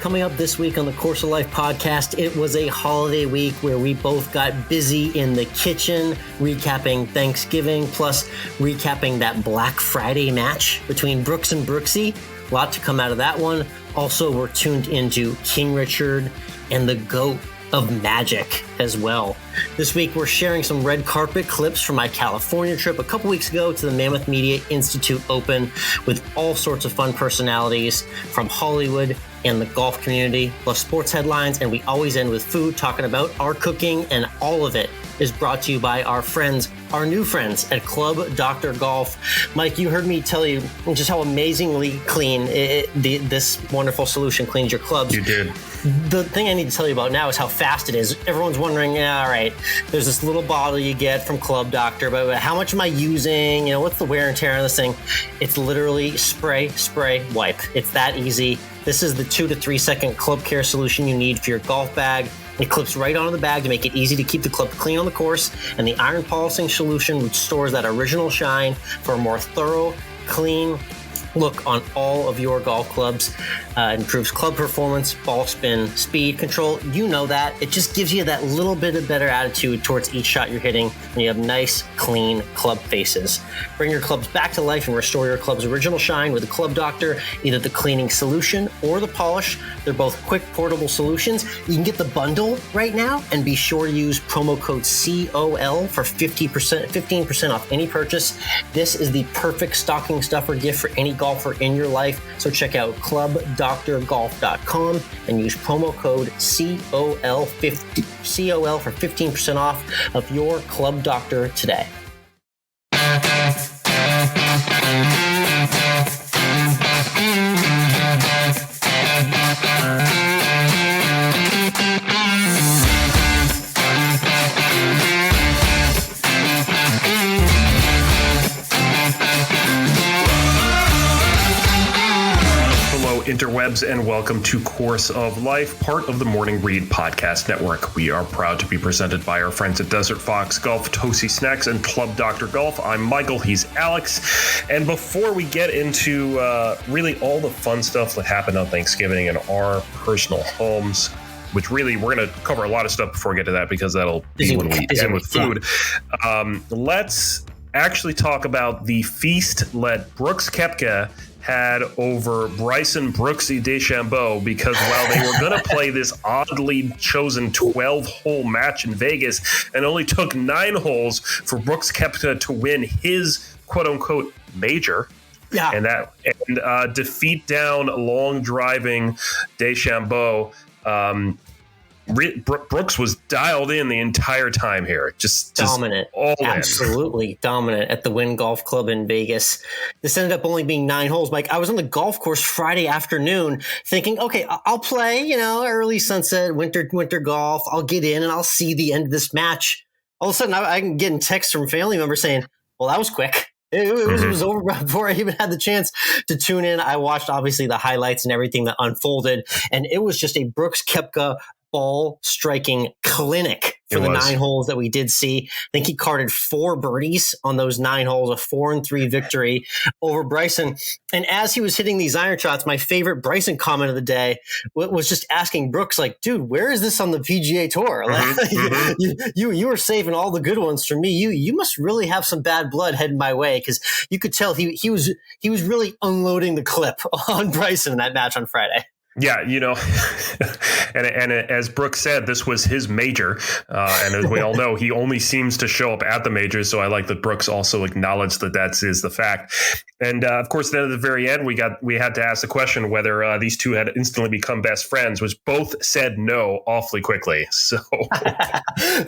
coming up this week on the Course of Life podcast. It was a holiday week where we both got busy in the kitchen, recapping Thanksgiving, plus recapping that Black Friday match between Brooks and Brooksy. A lot to come out of that one. Also, we're tuned into King Richard and the GOAT of Magic as well. This week, we're sharing some red carpet clips from my California trip a couple weeks ago to the Mammoth Media Institute Open with all sorts of fun personalities from Hollywood and the golf community, plus sports headlines, and we always end with food, talking about our cooking, and all of it is brought to you by our friends, our new friends at Club Dr. Golf. Mike, you heard me tell you just how amazingly clean this wonderful solution cleans your clubs. You did. The thing I need to tell you about now is how fast it is. Everyone's wondering, all right, there's this little bottle you get from Club Doctor, but how much am I using? What's the wear and tear on this thing? It's literally spray, wipe. It's that easy. This is the 2 to 3 second club care solution you need for your golf bag. It clips right onto the bag to make it easy to keep the club clean on the course, and the iron polishing solution restores that original shine for a more thorough, clean look on all of your golf clubs. Improves club performance, ball spin, speed, control. You know that. It just gives you that little bit of better attitude towards each shot you're hitting when you have nice, clean club faces. Bring your clubs back to life and restore your club's original shine with the Club Doctor, either the cleaning solution or the polish. They're both quick, portable solutions. You can get the bundle right now, and be sure to use promo code COL for 15% off any purchase. This is the perfect stocking stuffer gift for any golfer in your life. So check out clubdrgolf.com and use promo code COL for 15% off of your Club Doctor today. Interwebs, and welcome to Course of Life, part of the Morning Read Podcast Network. We are proud to be presented by our friends at Desert Fox Golf, Toasty Snacks, and Club Dr. Golf. I'm Michael, he's Alex. And before we get into really all the fun stuff that happened on Thanksgiving in our personal homes, which really we're going to cover a lot of stuff before we get to that, because that'll be when we end with food. Let's actually talk about the feast that Brooks Koepka had over Bryson Brooksy DeChambeau, because while they were going to play this oddly chosen 12-hole match in Vegas, and only took 9 holes for Brooks Koepka to win his quote-unquote major, and defeat down long driving DeChambeau. Brooks was dialed in the entire time here. Just dominant. Absolutely dominant at the Wynn Golf Club in Vegas. This ended up only being 9 holes. Mike, I was on the golf course Friday afternoon thinking, okay, I'll play, early sunset, winter golf. I'll get in and I'll see the end of this match. All of a sudden, I can get texts from family members saying, well, that was quick. It was over before I even had the chance to tune in. I watched, obviously, the highlights and everything that unfolded, and it was just a Brooks Koepka ball striking clinic for the 9 holes that we did see. I think he carded 4 birdies on those 9 holes, a 4-3 victory over Bryson. And as he was hitting these iron shots, my favorite Bryson comment of the day was just asking Brooks, like, dude, where is this on the PGA Tour? You were saving all the good ones for me. You must really have some bad blood heading my way, because you could tell he was really unloading the clip on Bryson in that match on Friday. Yeah, and as Brooks said, this was his major, and as we all know, he only seems to show up at the majors. So I like that Brooks also acknowledged that is the fact. And of course, then at the very end, we had to ask the question whether these two had instantly become best friends, which both said no awfully quickly. So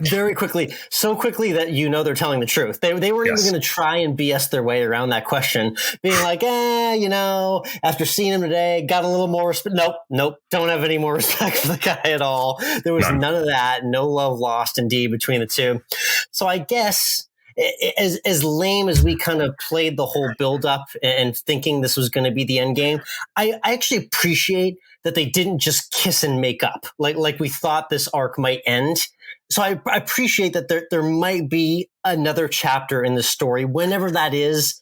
very quickly, so quickly that they're telling the truth. They weren't even going to try and BS their way around that question, being like, after seeing him today, got a little more respect. Nope, don't have any more respect for the guy at all. There was none of that. No love lost, indeed, between the two. So I guess, as lame as we kind of played the whole build-up and thinking this was going to be the end game, I actually appreciate that they didn't just kiss and make up like we thought this arc might end. So I appreciate that there might be another chapter in the story, whenever that is.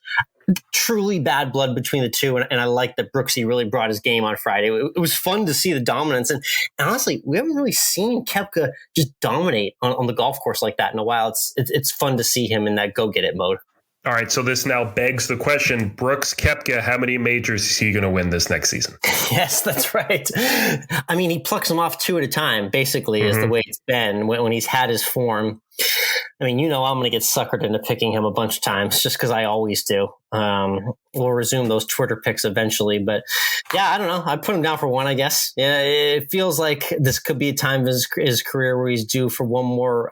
truly bad blood between the two. And I like that Brooksy really brought his game on Friday. It was fun to see the dominance. And honestly, we haven't really seen Koepka just dominate on the golf course like that in a while. It's fun to see him in that go-get-it mode. All right, so this now begs the question, Brooks Koepka, how many majors is he going to win this next season? Yes, that's right. I mean, he plucks them off two at a time, basically, is the way it's been when he's had his form. I mean, I'm going to get suckered into picking him a bunch of times just because I always do. We'll resume those Twitter picks eventually. But yeah, I don't know. I put him down for one, I guess. Yeah, it feels like this could be a time of his career where he's due for one more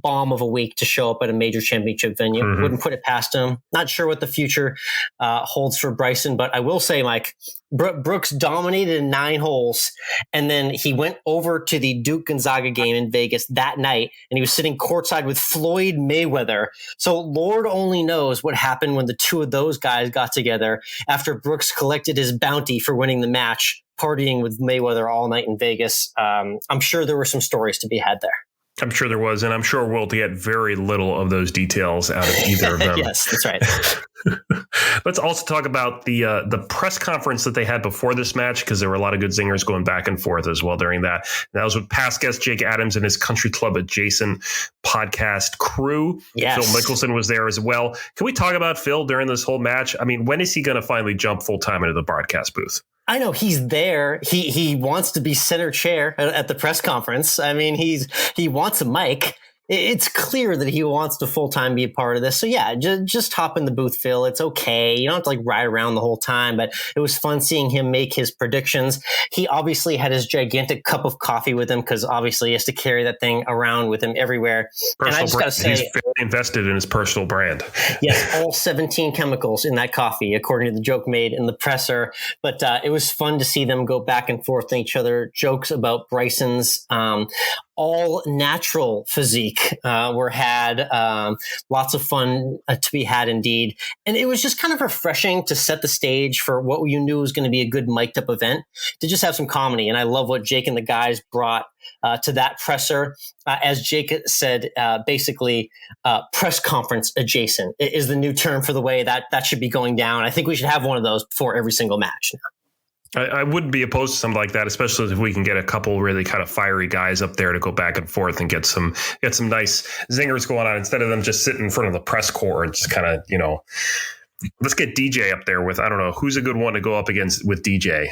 bomb of a week to show up at a major championship venue. Wouldn't put it past him. Not sure what the future holds for Bryson, but I will say, Mike, Brooks dominated in 9 holes, and then he went over to the Duke Gonzaga game in Vegas that night, and he was sitting courtside with Floyd Mayweather. So Lord only knows what happened when the two of those guys got together after Brooks collected his bounty for winning the match, partying with Mayweather all night in Vegas. I'm sure there were some stories to be had there. I'm sure there was, and I'm sure we'll get very little of those details out of either of them. Yes, that's right. Let's also talk about the press conference that they had before this match, because there were a lot of good zingers going back and forth as well during that. And that was with past guest Jake Adams and his Country Club Adjacent podcast crew. Yes. Phil Mickelson was there as well. Can we talk about Phil during this whole match? I mean, when is he going to finally jump full time into the broadcast booth? I know he's there. He wants to be center chair at the press conference. I mean, he wants a mic. It's clear that he wants to full-time be a part of this. So yeah, just hop in the booth, Phil. It's okay. You don't have to like ride around the whole time, but it was fun seeing him make his predictions. He obviously had his gigantic cup of coffee with him because obviously he has to carry that thing around with him everywhere. Personal and I just got to say, he's very invested in his personal brand. Yes, all 17 chemicals in that coffee, according to the joke made in the presser. But it was fun to see them go back and forth on each other. Jokes about Bryson's all natural physique were had. Lots of fun to be had indeed. And it was just kind of refreshing to set the stage for what you knew was going to be a good mic'd up event, to just have some comedy. And I love what Jake and the guys brought to that presser. As Jake said, basically press conference adjacent is the new term for the way that should be going down. I think we should have one of those before every single match now. I wouldn't be opposed to something like that, especially if we can get a couple really kind of fiery guys up there to go back and forth and get some nice zingers going on instead of them just sitting in front of the press corps and just kind of, let's get DJ up there with, I don't know, who's a good one to go up against with DJ.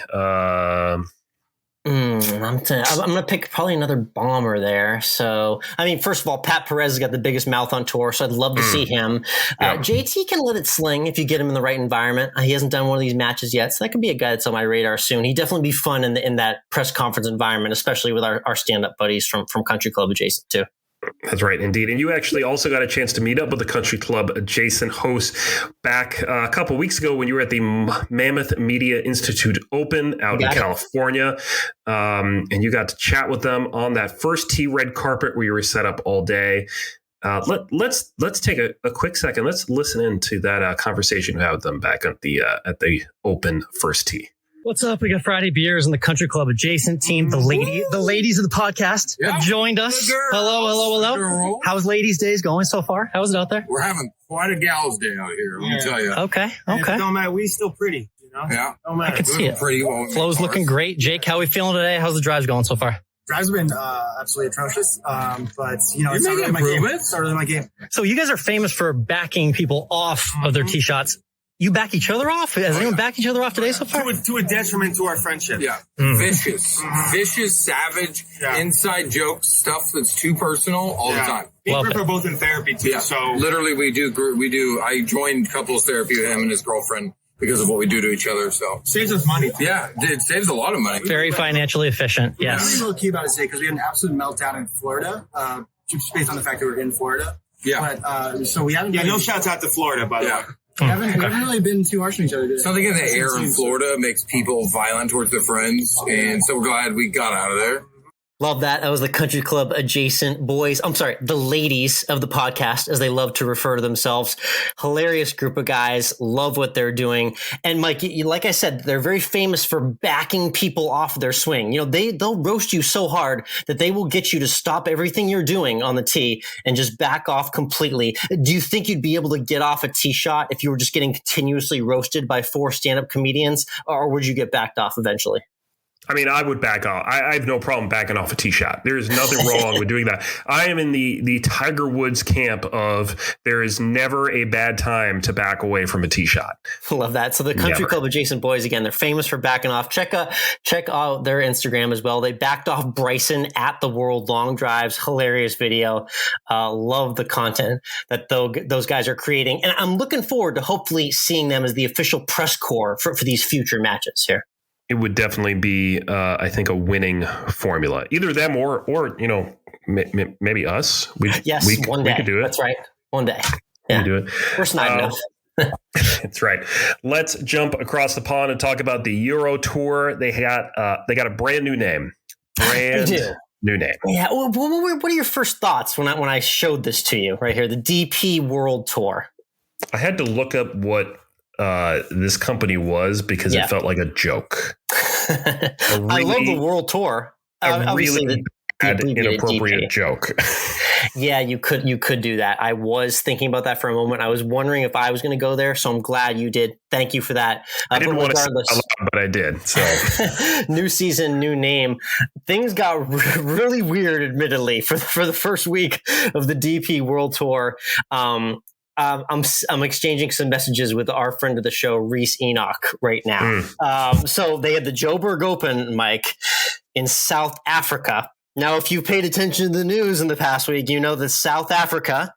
I'm going to pick probably another bomber there. So, I mean, first of all, Pat Perez has got the biggest mouth on tour, so I'd love to see him. Yeah. JT can let it sling if you get him in the right environment. He hasn't done one of these matches yet, so that could be a guy that's on my radar soon. He'd definitely be fun in that press conference environment, especially with our stand-up buddies from Country Club Adjacent, too. That's right, indeed. And you actually also got a chance to meet up with the Country Club Adjacent hosts back a couple of weeks ago when you were at the Mammoth Media Institute Open out in California. And you got to chat with them on that first tee red carpet where you were set up all day. Let's take a quick second. Let's listen into that conversation you had with them back at the Open first tee. What's up? We got Friday Beers and the Country Club Adjacent team. The ladies of the podcast have joined us. Hello. How's ladies' days going so far? How is it out there? We're having quite a gals' day out here, let me tell you. Okay. Don't matter. We still pretty, Yeah. Don't matter. I can see it. Pretty well. Flo's looking great. Jake, how are we feeling today? How's the drives going so far? Drives have been absolutely atrocious, but it's not really my game. It's not really my game. So you guys are famous for backing people off of their tee shots. You back each other off? Has anyone backed each other off today so far? To a detriment to our friendship. Yeah. Vicious, savage, inside jokes, stuff that's too personal all the time. We're both in therapy too. Yeah. So literally we do. I joined couples therapy with him and his girlfriend because of what we do to each other. So saves us money. Yeah, it saves a lot of money. Very financially efficient. Yes. I'm really key about it today because we had an absolute meltdown in Florida, just based on the fact that we're in Florida. Yeah. But so we haven't. No shouts out to Florida, by the way. We haven't really been too harsh on each other today. Something in the air in Florida makes people violent towards their friends, and so we're glad we got out of there. Love that. That was the country club adjacent boys. I'm sorry, the ladies of the podcast, as they love to refer to themselves. Hilarious group of guys. Love what they're doing. And Mike, like I said, they're very famous for backing people off their swing. You know, they'll roast you so hard that they will get you to stop everything you're doing on the tee and just back off completely. Do you think you'd be able to get off a tee shot if you were just getting continuously roasted by 4 stand-up comedians, or would you get backed off eventually? I mean, I would back off. I have no problem backing off a tee shot. There's nothing wrong with doing that. I am in the Tiger Woods camp of there is never a bad time to back away from a tee shot. Love that. So the country club adjacent boys, again, they're famous for backing off. Check out their Instagram as well. They backed off Bryson at the World Long Drives. Hilarious video. Love the content that those guys are creating. And I'm looking forward to hopefully seeing them as the official press corps for these future matches here. It would definitely be, I think, a winning formula. Either them or you know, maybe us. One day. We could do it. That's right. One day. Yeah. We do it. We're not enough. That's right. Let's jump across the pond and talk about the Euro Tour. They got a brand new name. New name. Yeah. Well, what are your first thoughts when I showed this to you right here? The DP World Tour. I had to look up what this company was because it felt like a joke. I love the World Tour. A really bad, inappropriate joke. Yeah, you could do that. I was thinking about that for a moment. I was wondering if I was going to go there, so I'm glad you did. Thank you for that. I didn't want to say it out loud, but I did. So new season, new name. Things got really weird, admittedly, for the first week of the DP World Tour. I'm exchanging some messages with our friend of the show, Reese Enoch, right now. So they had the Joburg Open, Mike, in South Africa. Now, if you paid attention to the news in the past week, you know that South Africa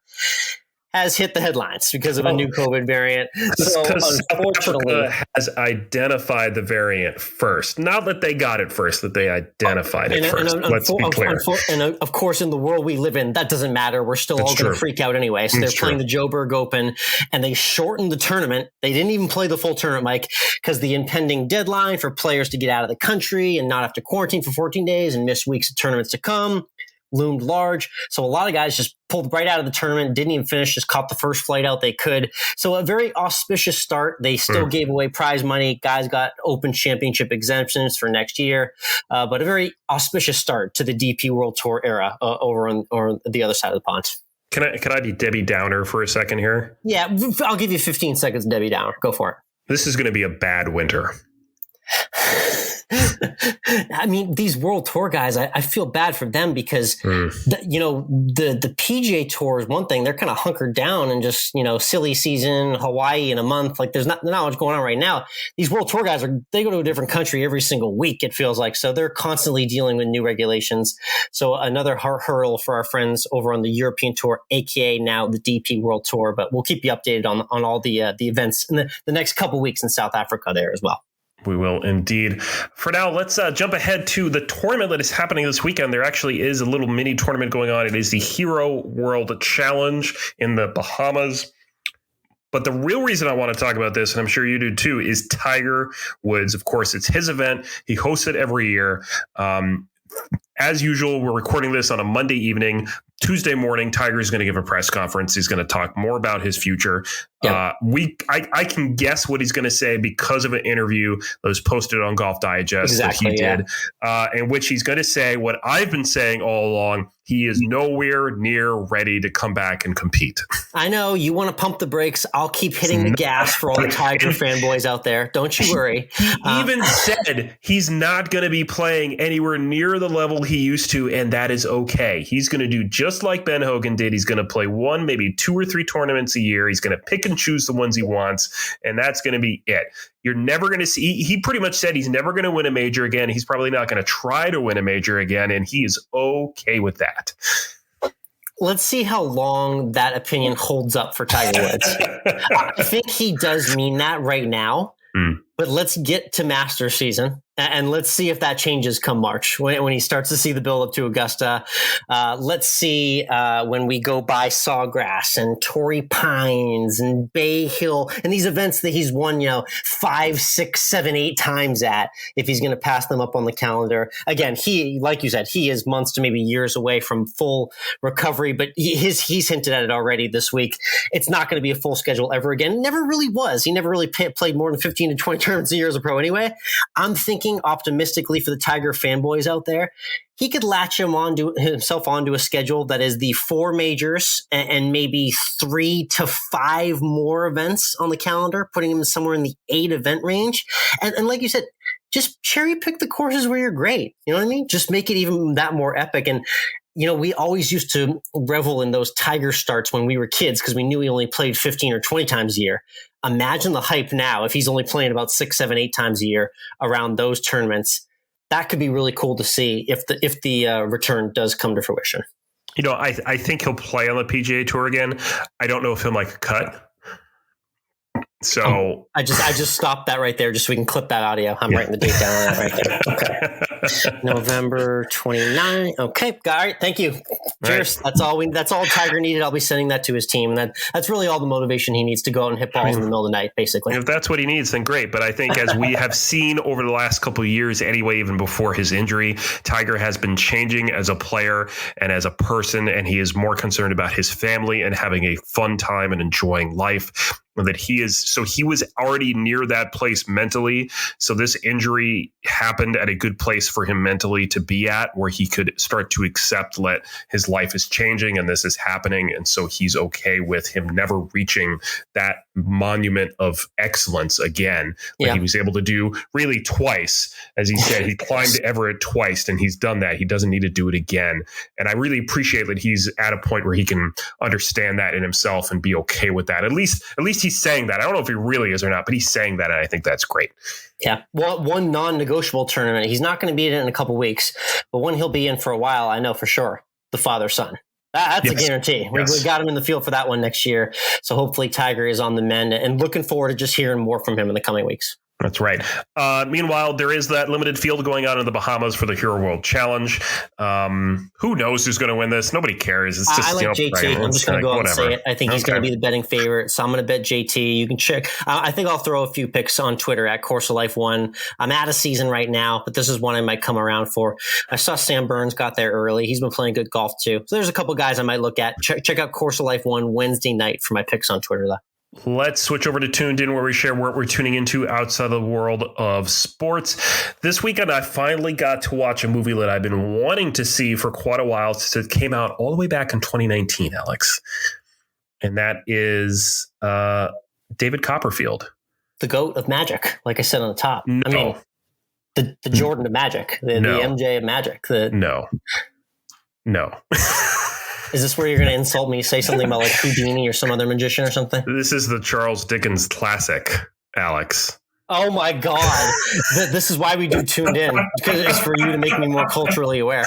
has hit the headlines because of a new COVID variant. So unfortunately, South Africa has identified the variant first. Not that they got it first, that they identified it first. Let's be clear. And of course, in the world we live in, that doesn't matter. We're still all going to freak out anyway. So they're playing the Joburg Open, and they shortened the tournament. They didn't even play the full tournament, Mike, because the impending deadline for players to get out of the country and not have to quarantine for 14 days and miss weeks of tournaments to come loomed large. So a lot of guys just pulled right out of the tournament, didn't even finish, just caught the first flight out they could. So a very auspicious start. They still gave away prize money. Guys got Open Championship exemptions for next year. But a very auspicious start to the DP World Tour era over on the other side of the pond. Can I be Debbie Downer for a second here? Yeah, I'll give you 15 seconds, Debbie Downer. Go for it. This is going to be a bad winter. I mean, these World Tour guys, I feel bad for them because, the PGA Tour is one thing. They're kind of hunkered down and just, silly season, Hawaii in a month. Like there's not much going on right now. These World Tour guys, they go to a different country every single week, it feels like. So they're constantly dealing with new regulations. So another hurdle for our friends over on the European Tour, aka now the DP World Tour. But we'll keep you updated on all the events in the next couple weeks in South Africa there as well. We will indeed. For now, let's jump ahead to the tournament that is happening this weekend. There actually is a little mini tournament going on. It is the Hero World Challenge in the Bahamas. But the real reason I want to talk about this, and I'm sure you do too, is Tiger Woods. Of course, it's his event. He hosts it every year. As usual, we're recording this on a Monday evening. Tuesday morning, Tiger is going to give a press conference. He's going to talk more about his future. Yep. I can guess what he's going to say because of an interview that was posted on Golf Digest that he did, in which he's going to say what I've been saying all along. He is nowhere near ready to come back and compete. I know you want to pump the brakes. I'll keep hitting the gas for all the Tiger fanboys out there. Don't you worry. He even said he's not going to be playing anywhere near the level he used to, and that is okay. He's going to do just like Ben Hogan did. He's going to play one, maybe 2 or 3 tournaments a year. He's going to pick and choose the ones he wants, and that's going to be it. You're never going to see. He pretty much said he's never going to win a major again. He's probably not going to try to win a major again, and he is okay with that. Let's see how long that opinion holds up for Tiger Woods. I think he does mean that right now, But let's get to Masters season, and let's see if that changes come March when he starts to see the build up to Augusta. Let's see when we go by Sawgrass and Torrey Pines and Bay Hill and these events that he's won, 5, 6, 7, 8 times at, if he's going to pass them up on the calendar. Again, he, like you said, he is months to maybe years away from full recovery, but he's hinted at it already this week. It's not going to be a full schedule ever again. It never really was. He never really played more than 15 to 20 tournaments a year as a pro anyway. I'm thinking optimistically for the Tiger fanboys out there, he could latch himself onto a schedule that is the 4 majors and maybe 3 to 5 more events on the calendar, putting him somewhere in the 8 event range. And like you said, just cherry pick the courses where you're great. You know what I mean? Just make it even that more epic. And we always used to revel in those Tiger starts when we were kids because we knew he only played 15 or 20 times a year. Imagine the hype now if he's only playing about 6, 7, 8 times a year around those tournaments. That could be really cool to see if the return does come to fruition. I think he'll play on the PGA Tour again. I don't know if he'll make a cut. So I just stopped that right there just so we can clip that audio. I'm writing the date down on that right there. Okay. November 29. Okay. All right. Thank you. Cheers. Right. That's all Tiger needed. I'll be sending that to his team. And that's really all the motivation he needs to go out and hit balls in the middle of the night, basically. If that's what he needs, then great. But I think as we have seen over the last couple of years anyway, even before his injury, Tiger has been changing as a player and as a person, and he is more concerned about his family and having a fun time and enjoying life. That he was already near that place mentally. So this injury happened at a good place for him mentally to be at, where he could start to accept that his life is changing and this is happening. And so he's okay with him never reaching that monument of excellence again. Like he was able to do really twice. As he said, he climbed Everett twice and he's done that. He doesn't need to do it again. And I really appreciate that he's at a point where he can understand that in himself and be okay with that. At least he's saying that. I don't know if he really is or not, but he's saying that, and I think that's great. Yeah. Well, one non-negotiable tournament. He's not going to be in it in a couple weeks, but one he'll be in for a while, I know for sure. The father-son. That's a guarantee. We got him in the field for that one next year. So hopefully Tiger is on the mend and looking forward to just hearing more from him in the coming weeks. That's right. Meanwhile, there is that limited field going on in the Bahamas for the Hero World Challenge. Who knows who's going to win this? Nobody cares. It's just, I like JT. I'm just going to go out and say it. I think he's going to be the betting favorite. So I'm going to bet JT. You can check. I think I'll throw a few picks on Twitter at Course of Life 1. I'm out of season right now, but this is one I might come around for. I saw Sam Burns got there early. He's been playing good golf too. So there's a couple guys I might look at. Check out Course of Life 1 Wednesday night for my picks on Twitter though. Let's switch over to Tuned In, where we share what we're tuning into outside the world of sports. This weekend, I finally got to watch a movie that I've been wanting to see for quite a while since it came out all the way back in 2019, Alex. And that is David Copperfield. The GOAT of Magic, like I said on the top. No. I mean, the Jordan of Magic, the MJ of Magic. No. Is this where you're going to insult me? Say something about like Houdini or some other magician or something? This is the Charles Dickens classic, Alex. Oh my God. This is why we do Tuned In, because it's for you to make me more culturally aware.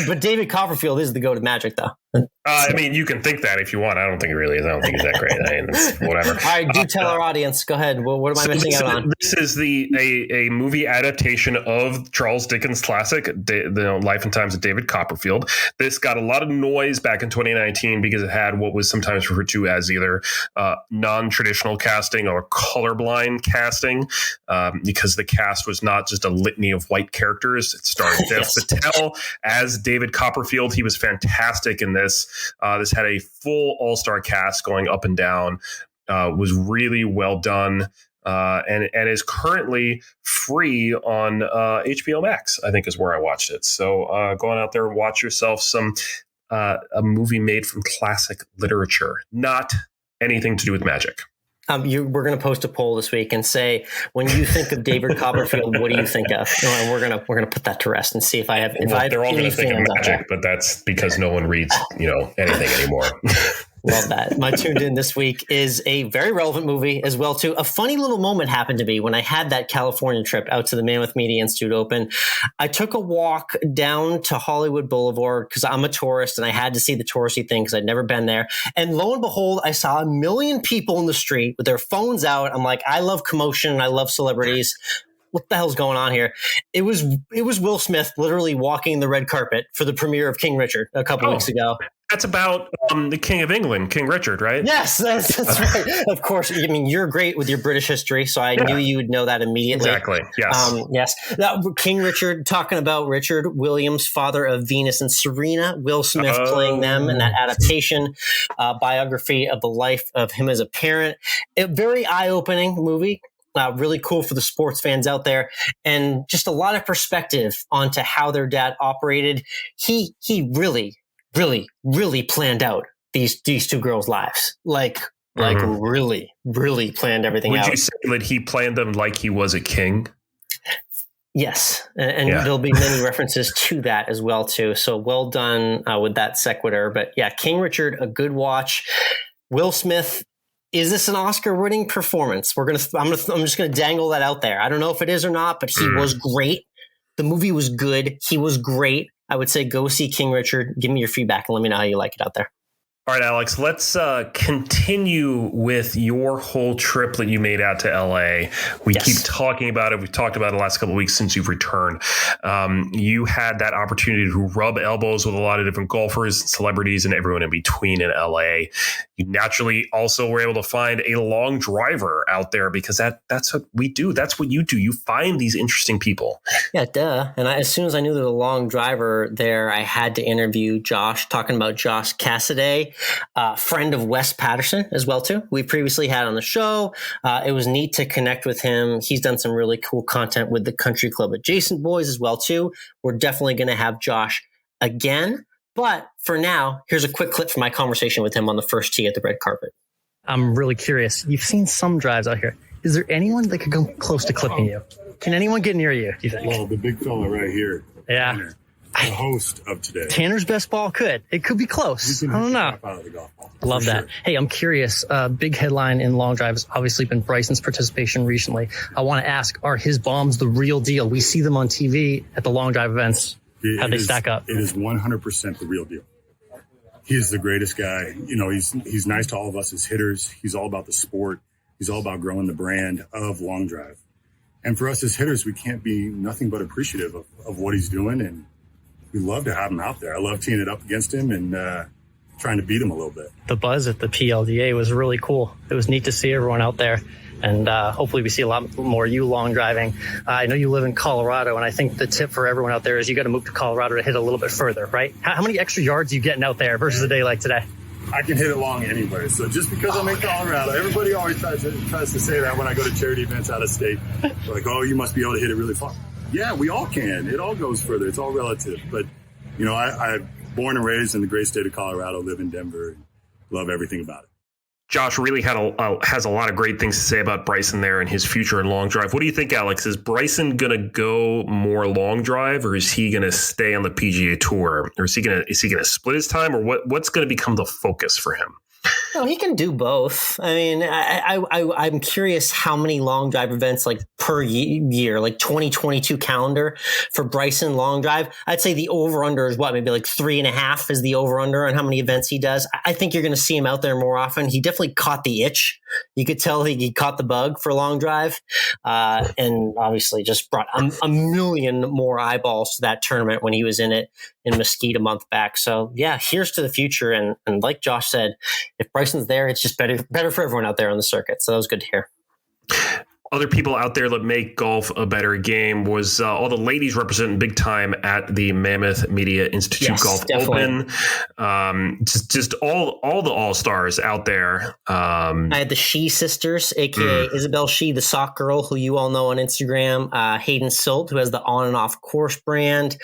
But David Copperfield is the GOAT of Magic, though. I mean, you can think that if you want. I don't think it really is. I don't think he's that great. I mean, whatever. All right, do tell our audience. Go ahead. What am I missing out on? This is a movie adaptation of Charles Dickens' classic, The Life and Times of David Copperfield. This got a lot of noise back in 2019 because it had what was sometimes referred to as either non-traditional casting or colorblind casting, because the cast was not just a litany of white characters. It starred Dev Patel as David Copperfield. He was fantastic in this. This had a full all-star cast going up and down. Was really well done, and is currently free on HBO Max, I think is where I watched it. So go on out there and watch yourself some a movie made from classic literature, not anything to do with magic. We're going to post a poll this week and say, when you think of David Copperfield, what do you think of? And we're going to put that to rest and see if I have. They're all going to think of magic, but that's because no one reads, anything anymore. Love that. My tuned in this week is a very relevant movie as well, too. A funny little moment happened to me when I had that California trip out to the Mammoth Media Institute Open. I took a walk down to Hollywood Boulevard because I'm a tourist and I had to see the touristy thing because I'd never been there. And lo and behold, I saw 1 million people in the street with their phones out. I'm like, I love commotion. I love celebrities. What the hell's going on here? It was Will Smith literally walking the red carpet for the premiere of King Richard a couple weeks ago. That's about the King of England, King Richard, right? Yes, that's right. Of course. I mean, you're great with your British history, so I knew you would know that immediately. Exactly. Yes. Yes. Now, King Richard, talking about Richard Williams, father of Venus and Serena, Will Smith playing them in that adaptation biography of the life of him as a parent. A very eye-opening movie. Really cool for the sports fans out there, and just a lot of perspective onto how their dad operated. He really planned out these two girls' lives. Like really planned everything out. Would you say that he planned them like he was a king? Yes. And there'll be many references to that as well, too. So well done with that sequitur. But yeah, King Richard, a good watch. Will Smith, is this an Oscar-winning performance? I'm just gonna dangle that out there. I don't know if it is or not, but he was great. The movie was good. He was great. I would say go see King Richard. Give me your feedback and let me know how you like it out there. All right, Alex, let's continue with your whole trip that you made out to LA. We keep talking about it. We've talked about it the last couple of weeks since you've returned. You had that opportunity to rub elbows with a lot of different golfers, celebrities, and everyone in between in LA. You naturally also were able to find a long driver out there because that's what we do. That's what you do. You find these interesting people. Yeah, duh. And as soon as I knew there was a long driver there, I had to interview Josh, talking about Josh Cassaday. Friend of Wes Patterson as well, too. We previously had on the show. It was neat to connect with him. He's done some really cool content with the Country Club Adjacent boys as well, too. We're definitely going to have Josh again. But for now, here's a quick clip from my conversation with him on the first tee at the red carpet. I'm really curious. You've seen some drives out here. Is there anyone that could come close to clipping you? Can anyone get near you, do you think? Well, the big fella right here. Yeah. Tanner, the host of today. Tanner's best ball could. It could be close. I don't know. Out of the golf ball, Love that. Sure. Hey, I'm curious. Big headline in long drive has obviously been Bryson's participation recently. I want to ask, are his bombs the real deal? We see them on TV at the long drive events. How they stack up? It is 100% the real deal. He is the greatest guy. You know, he's nice to all of us as hitters. He's all about the sport. He's all about growing the brand of long drive. And for us as hitters, we can't be nothing but appreciative of what he's doing. And we love to have him out there. I love teeing it up against him and trying to beat him a little bit. The buzz at the PLDA was really cool. It was neat to see everyone out there. And hopefully we see a lot more you long driving. I know you live in Colorado, and I think the tip for everyone out there is you got to move to Colorado to hit a little bit further, right? How many extra yards are you getting out there versus a day like today? I can hit it long anywhere. So just because I'm in Colorado, everybody always tries to say that when I go to charity events out of state. They're like, oh, you must be able to hit it really far. Yeah, we all can. It all goes further. It's all relative. But, you know, I'm born and raised in the great state of Colorado, live in Denver, love everything about it. Josh really has a lot of great things to say about Bryson there and his future in long drive. What do you think, Alex? Is Bryson going to go more long drive, or is he going to stay on the PGA Tour, or is he going to split his time, or what's going to become the focus for him? No, he can do both. I mean, I'm curious how many long drive events like per year, like 2022 calendar for Bryson long drive. I'd say the over under is what, maybe like 3.5 is the over under on how many events he does. I think you're going to see him out there more often. He definitely caught the itch. You could tell he caught the bug for long drive, and obviously just brought a million more eyeballs to that tournament when he was in it in Mesquite a month back. So yeah, here's to the future. And like Josh said, if Bryson's there, it's just better for everyone out there on the circuit. So that was good to hear. Other people out there that make golf a better game was all the ladies representing big time at the Mammoth Media Institute Golf Open. Just all the all-stars out there. I had the She sisters, aka Isabel She, the sock girl, who you all know on Instagram, Hayden Silt, who has the on and off course brand.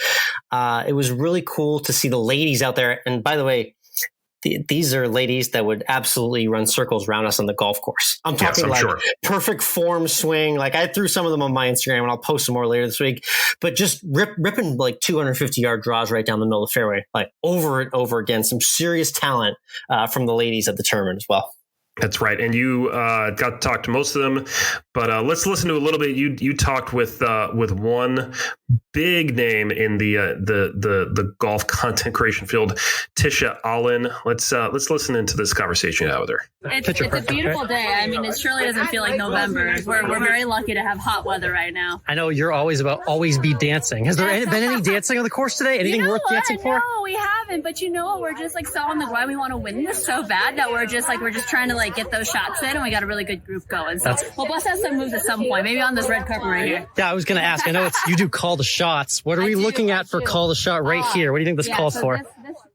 It was really cool to see the ladies out there. And by the way, these are ladies that would absolutely run circles around us on the golf course. I'm talking perfect form swing. Like I threw some of them on my Instagram and I'll post some more later this week, but just ripping like 250-yard draws right down the middle of the fairway, like over and over again. Some serious talent from the ladies at the tournament as well. That's right. And you got to talk to most of them, but let's listen to a little bit. You talked with one big name in the golf content creation field, Tisha Alyn. Let's listen into this conversation you had with her. It's a beautiful day. I mean, it surely doesn't feel like November. We're very lucky to have hot weather right now. I know you're always be dancing. Has there been any dancing on the course today? Anything worth dancing for? No, we haven't. But you know what? We're just like so on the grind. We want to win this so bad that we're just trying to like get those shots in, and we got a really good group going. So we'll bust out some moves at some point, maybe on this red carpet right here. Yeah, I was going to ask. I know you do call the shots. What are we looking at for call the shot right here? What do you think this calls for?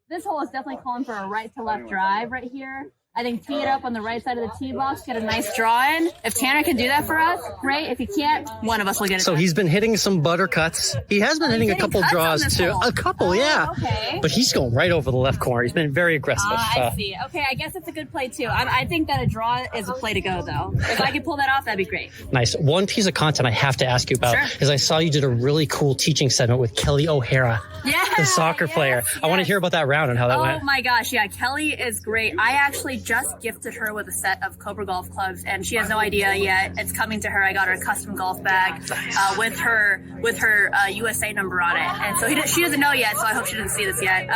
This hole is definitely calling for a right to left drive right here. I think tee it up on the right side of the tee box, get a nice draw in. If Tanner can do that for us, great. If he can't, one of us will get it. So he's been hitting some butter cuts. He has been hitting a couple draws too. A couple, yeah. Okay. But he's going right over the left corner. He's been very aggressive. I see. Okay, I guess it's a good play too. I think that a draw is a play to go though. If I could pull that off, that'd be great. Nice. One piece of content I have to ask you about is I saw you did a really cool teaching segment with Kelly O'Hara, the soccer player. Yes. I want to hear about that round and how that went. Oh my gosh, yeah, Kelly is great. I actually just gifted her with a set of Cobra golf clubs, and she has no idea yet. It's coming to her. I got her a custom golf bag with her USA number on it, and so she doesn't know yet. So I hope she doesn't see this yet.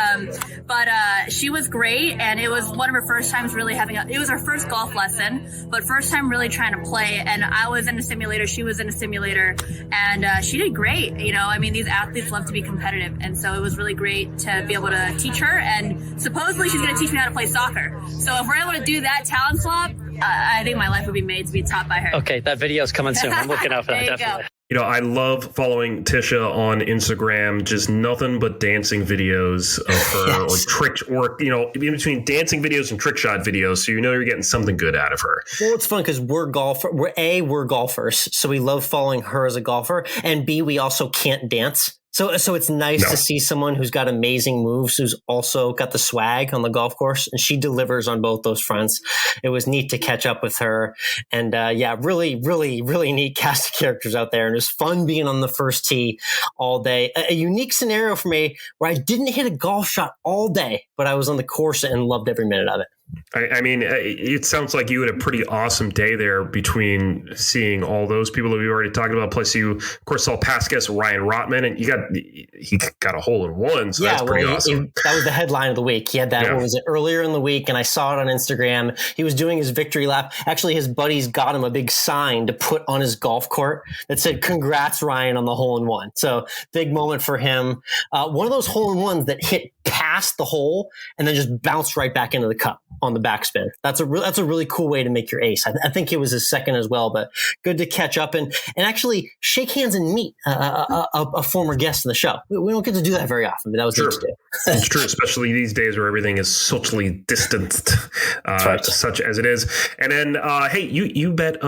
But she was great, and it was one of her first times really it was her first golf lesson, but first time really trying to play. And I was in a simulator, she was in a simulator, and she did great. You know, I mean, these athletes love to be competitive, and so it was really great to be able to teach her. And supposedly she's going to teach me how to play soccer. So if we're able to do that talent swap, I think my life would be made to be taught by her. Okay, that video's coming soon. I'm looking out for that, definitely. You know, I love following Tisha on Instagram. Just nothing but dancing videos of her, or trick, or in between dancing videos and trick shot videos. So you're getting something good out of her. Well, it's fun because we're golfers, so we love following her as a golfer, and B, we also can't dance. So it's nice to see someone who's got amazing moves, who's also got the swag on the golf course, and she delivers on both those fronts. It was neat to catch up with her, and really, really, really neat cast of characters out there, and it was fun being on the first tee all day. A unique scenario for me where I didn't hit a golf shot all day, but I was on the course and loved every minute of it. I mean, it sounds like you had a pretty awesome day there between seeing all those people that we already talked about. Plus, you, of course, saw past guest Ryan Rotman, and he got a hole in one. So that's pretty awesome. That was the headline of the week. He had that, what was it, earlier in the week, and I saw it on Instagram. He was doing his victory lap. Actually, his buddies got him a big sign to put on his golf court that said, "Congrats, Ryan, on the hole in one." So big moment for him. One of those hole in ones that hit past the hole and then just bounced right back into the cup on the backspin. That's a really cool way to make your ace. I think it was his second as well, but good to catch up and actually shake hands and meet a former guest of the show. We don't get to do that very often, but that was neat to do. It's true, especially these days where everything is socially distanced, such as it is. And then, hey, you bet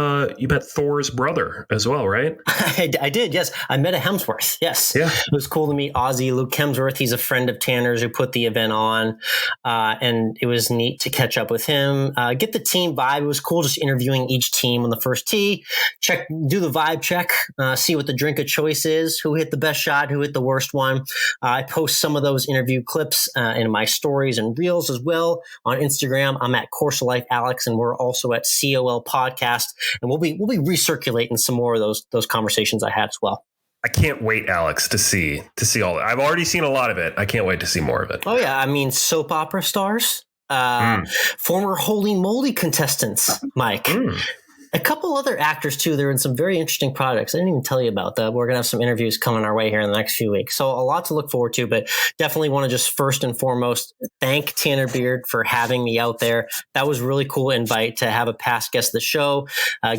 Thor's brother as well, right? I did, yes. I met a Hemsworth, yes. Yeah. It was cool to meet Aussie Luke Hemsworth. He's a friend of Tanner's who put the event on, and it was neat to catch up with him, get the team vibe. It was cool just interviewing each team on the first tee, do the vibe check, see what the drink of choice is, who hit the best shot, who hit the worst one. I post some of those interview clips in my stories and reels as well on Instagram. I'm at Course of Life Alex, and we're also at COL Podcast, and we'll be recirculating some more of those conversations I had as well. I can't wait, Alex, to see all that. I've already seen a lot of it. I can't wait to see more of it. Oh yeah, I mean, soap opera stars, former Holy Moly contestants, Mike. A couple other actors, too. They're in some very interesting projects. I didn't even tell you about that. We're going to have some interviews coming our way here in the next few weeks. So a lot to look forward to, but definitely want to just first and foremost thank Tanner Beard for having me out there. That was really cool invite to have a past guest of the show,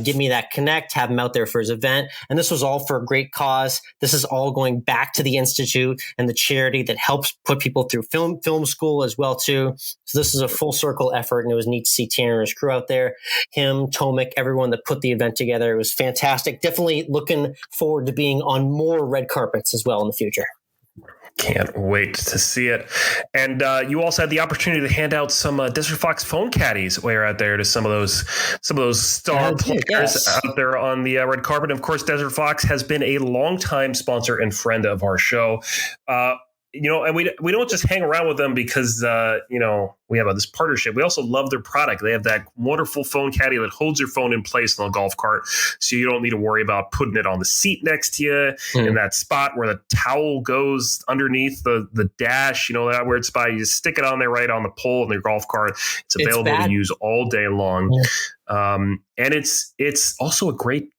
give me that connect, have him out there for his event. And this was all for a great cause. This is all going back to the Institute and the charity that helps put people through film school as well, too. So this is a full circle effort, and it was neat to see Tanner and his crew out there, him, Tomek, everyone that put the event together. It was fantastic. Definitely looking forward to being on more red carpets as well in the future. Can't wait to see it. And you also had the opportunity to hand out some Desert Fox phone caddies while you're out there to some of those star players out there on the red carpet. And of course, Desert Fox has been a longtime sponsor and friend of our show. And we don't just hang around with them because, we have this partnership. We also love their product. They have that wonderful phone caddy that holds your phone in place on a golf cart. So you don't need to worry about putting it on the seat next to you in that spot where the towel goes underneath the dash, that weird spot. You just stick it on there right on the pole in your golf cart. It's available to use all day long. Yeah. And it's also a great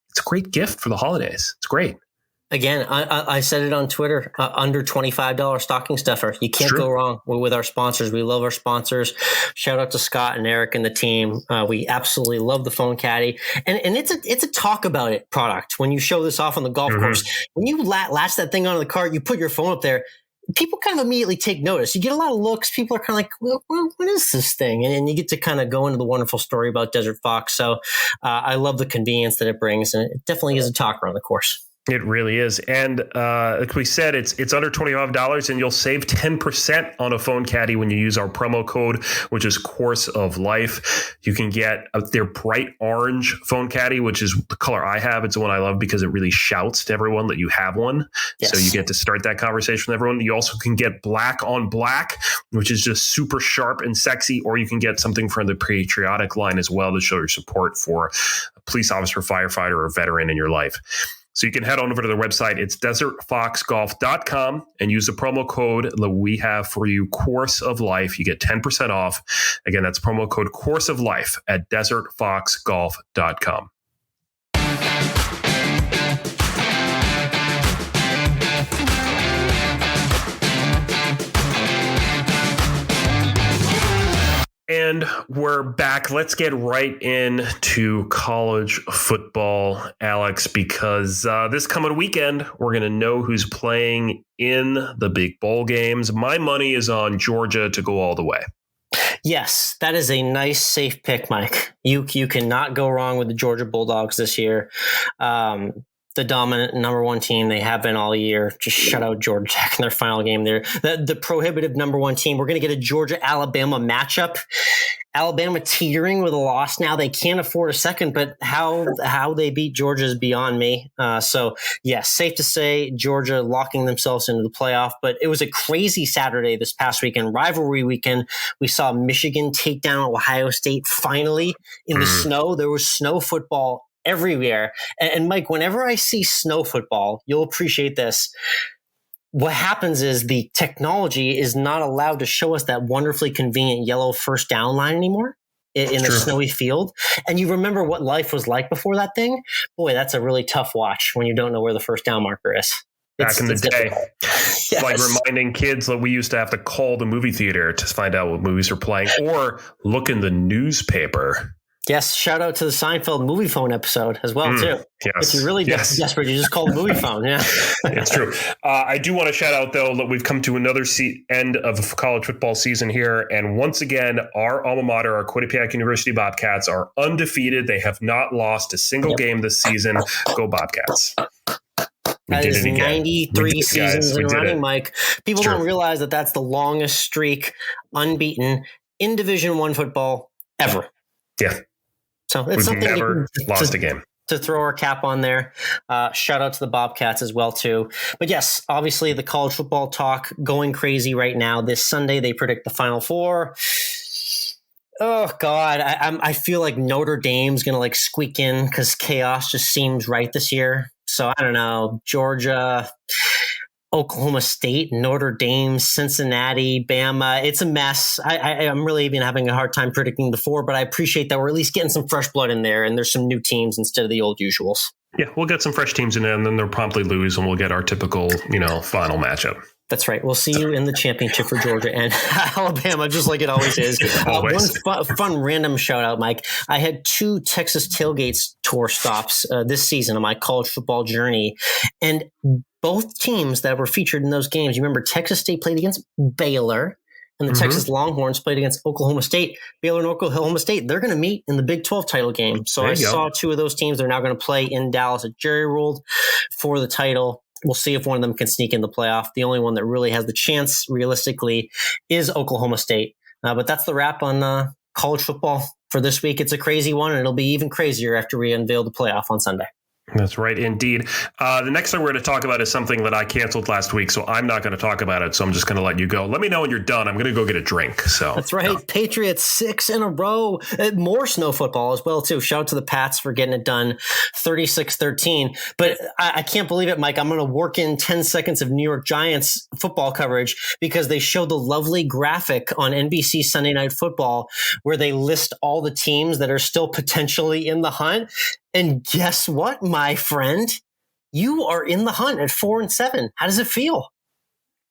gift for the holidays. It's great. Again, I said it on Twitter, under $25 stocking stuffer. You can't go wrong with our sponsors. We love our sponsors. Shout out to Scott and Eric and the team. We absolutely love the phone caddy. And it's a talk about it product. When you show this off on the golf course, when you latch that thing onto the cart, you put your phone up there, people kind of immediately take notice. You get a lot of looks. People are kind of like, well, what is this thing? And you get to kind of go into the wonderful story about Desert Fox. So I love the convenience that it brings. And it definitely is a talk around the course. It really is. And like we said, it's under $25 and you'll save 10% on a phone caddy when you use our promo code, which is Course of Life. You can get their bright orange phone caddy, which is the color I have. It's the one I love because it really shouts to everyone that you have one. Yes. So you get to start that conversation with everyone. You also can get black on black, which is just super sharp and sexy, or you can get something from the patriotic line as well to show your support for a police officer, firefighter, or veteran in your life. So you can head on over to their website. It's desertfoxgolf.com and use the promo code that we have for you, Course of Life. You get 10% off. Again, that's promo code Course of Life at desertfoxgolf.com. And we're back. Let's get right into college football, Alex, because this coming weekend, we're going to know who's playing in the big bowl games. My money is on Georgia to go all the way. Yes, that is a nice, safe pick, Mike. You cannot go wrong with the Georgia Bulldogs this year. The dominant number one team they have been all year. Just shut out Georgia Tech in their final game there. The prohibitive number one team. We're going to get a Georgia-Alabama matchup. Alabama teetering with a loss now. They can't afford a second, but how they beat Georgia is beyond me. So, yes, safe to say Georgia locking themselves into the playoff. But it was a crazy Saturday this past weekend, rivalry weekend. We saw Michigan take down Ohio State finally in the snow. There was snow football everywhere. And Mike, whenever I see snow football, you'll appreciate this. What happens is the technology is not allowed to show us that wonderfully convenient yellow first down line anymore in the snowy field. And you remember what life was like before that thing? Boy, that's a really tough watch when you don't know where the first down marker is. Back in the day, yes. Like reminding kids that we used to have to call the movie theater to find out what movies are playing or look in the newspaper. Yes, shout out to the Seinfeld movie phone episode as well, too. Yes. If you're really desperate, you just call the movie phone. Yeah, it's true. I do want to shout out, though, that we've come to another end of college football season here. And once again, our alma mater, our Quinnipiac University Bobcats, are undefeated. They have not lost a single game this season. Go Bobcats. That is 93 seasons in running, Mike. People don't realize that that's the longest streak unbeaten in Division I football ever. Yeah. So it's We've something never lost a game. To throw our cap on there. Shout out to the Bobcats as well, too. But yes, obviously the college football talk going crazy right now. This Sunday, they predict the Final Four. Oh, God. I feel like Notre Dame's going to squeak in because chaos just seems right this year. So I don't know. Georgia, Oklahoma State, Notre Dame, Cincinnati, Bama. It's a mess. I'm really even having a hard time predicting the four, but I appreciate that we're at least getting some fresh blood in there and there's some new teams instead of the old usuals. Yeah, we'll get some fresh teams in there and then they'll promptly lose and we'll get our typical, final matchup. That's right. We'll see you in the championship for Georgia and Alabama, just like it always is. Always. One fun random shout out, Mike. I had 2 Texas Tailgates tour stops this season on my college football journey. And both teams that were featured in those games, you remember Texas State played against Baylor and the Texas Longhorns played against Oklahoma State. Baylor and Oklahoma State, they're going to meet in the Big 12 title game. So I saw 2 of those teams. They're now going to play in Dallas at Jerry ruled for the title. We'll see if one of them can sneak in the playoff. The only one that really has the chance, realistically, is Oklahoma State. But that's the wrap on college football for this week. It's a crazy one, and it'll be even crazier after we unveil the playoff on Sunday. That's right, indeed. The next thing we're going to talk about is something that I canceled last week, so I'm not going to talk about it. So I'm just going to let you go. Let me know when you're done. I'm going to go get a drink. So that's right. No. Patriots 6 in a row. More snow football as well, too. Shout out to the Pats for getting it done, 36-13. But I can't believe it, Mike. I'm going to work in 10 seconds of New York Giants football coverage because they show the lovely graphic on NBC Sunday Night Football where they list all the teams that are still potentially in the hunt. And guess what, my friend? You are in the hunt at 4-7. How does it feel?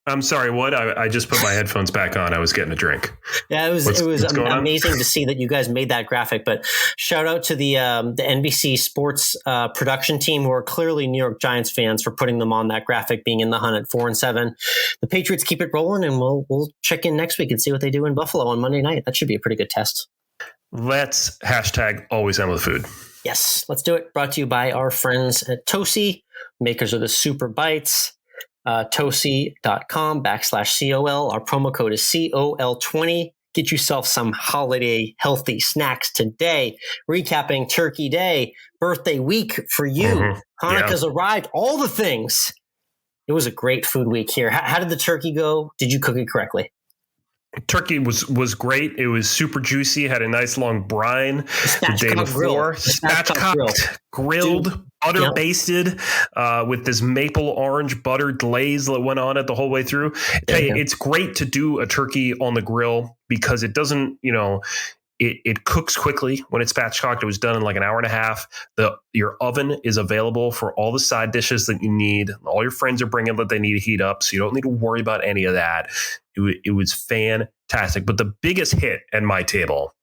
I'm sorry, what? I just put my headphones back on. I was getting a drink. Yeah, it was amazing to see that you guys made that graphic. But shout out to the NBC Sports production team, who are clearly New York Giants fans, for putting them on that graphic, being in the hunt at 4-7. The Patriots keep it rolling, and we'll check in next week and see what they do in Buffalo on Monday night. That should be a pretty good test. Let's #AlwaysEndWithFood. Yes, let's do it. Brought to you by our friends at Tosi, makers of the Super Bites. Tosi.com/COL. Our promo code is COL20. Get yourself some holiday healthy snacks today. Recapping Turkey Day, birthday week for you. Mm-hmm. Hanukkah's arrived, all the things. It was a great food week here. How did the turkey go? Did you cook it correctly? Turkey was great. It was super juicy. Had a nice long brine the day before. Spatchcocked, grilled, butter basted with this maple orange butter glaze that went on it the whole way through. It's great to do a turkey on the grill because it doesn't, it cooks quickly when it's spatchcocked. It was done in like an hour and a half. Your oven is available for all the side dishes that you need. All your friends are bringing what they need to heat up, so you don't need to worry about any of that. It was fantastic. But the biggest hit at my table,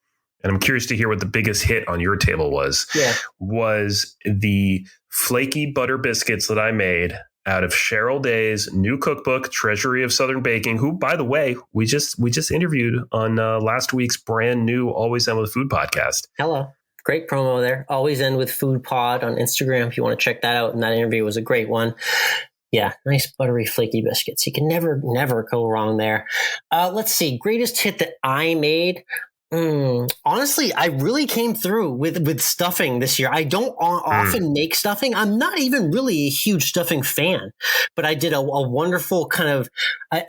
and I'm curious to hear what the biggest hit on your table was the flaky butter biscuits that I made out of Cheryl Day's new cookbook, Treasury of Southern Baking, who, by the way, we just interviewed on last week's brand new Always End with Food podcast. Hello. Great promo there. Always End with Food Pod on Instagram if you want to check that out. And that interview was a great one. Yeah, nice buttery, flaky biscuits. You can never go wrong there. Let's see. Greatest hit that I made. Honestly, I really came through with stuffing this year. I don't often make stuffing. I'm not even really a huge stuffing fan, but I did a wonderful kind of,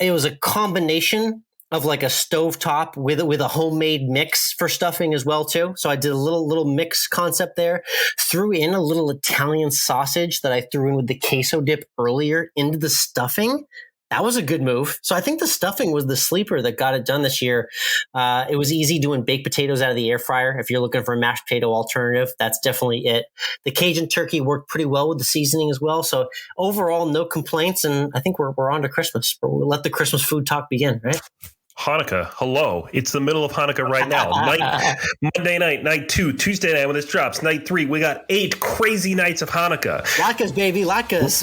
it was a combination of like a stovetop with a homemade mix for stuffing as well too. So I did a little mix concept there. Threw in a little Italian sausage that I threw in with the queso dip earlier into the stuffing. That was a good move. So I think the stuffing was the sleeper that got it done this year. It was easy doing baked potatoes out of the air fryer. If you're looking for a mashed potato alternative, that's definitely it. The Cajun turkey worked pretty well with the seasoning as well. So overall, no complaints. And I think we're on to Christmas. We'll let the Christmas food talk begin, right? Hanukkah. Hello. It's the middle of Hanukkah right now. Monday night, night 2, Tuesday night when this drops, night 3. We got 8 crazy nights of Hanukkah. Latkes, baby. Latkes.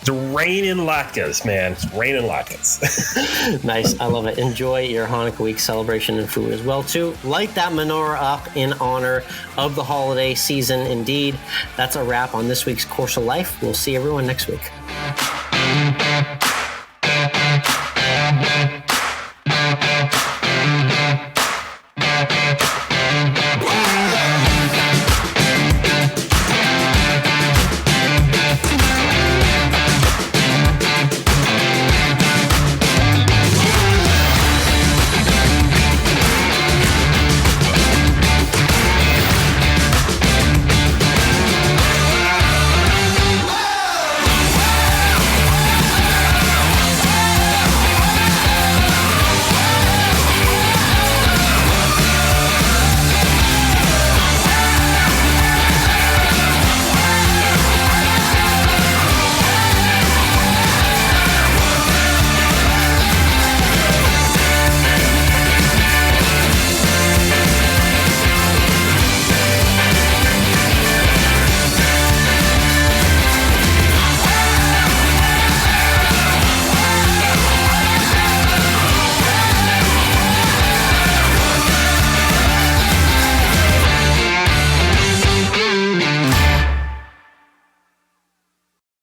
It's raining latkes, man. It's raining latkes. Nice. I love it. Enjoy your Hanukkah week celebration and food as well, too. Light that menorah up in honor of the holiday season. Indeed. That's a wrap on this week's Course of Life. We'll see everyone next week.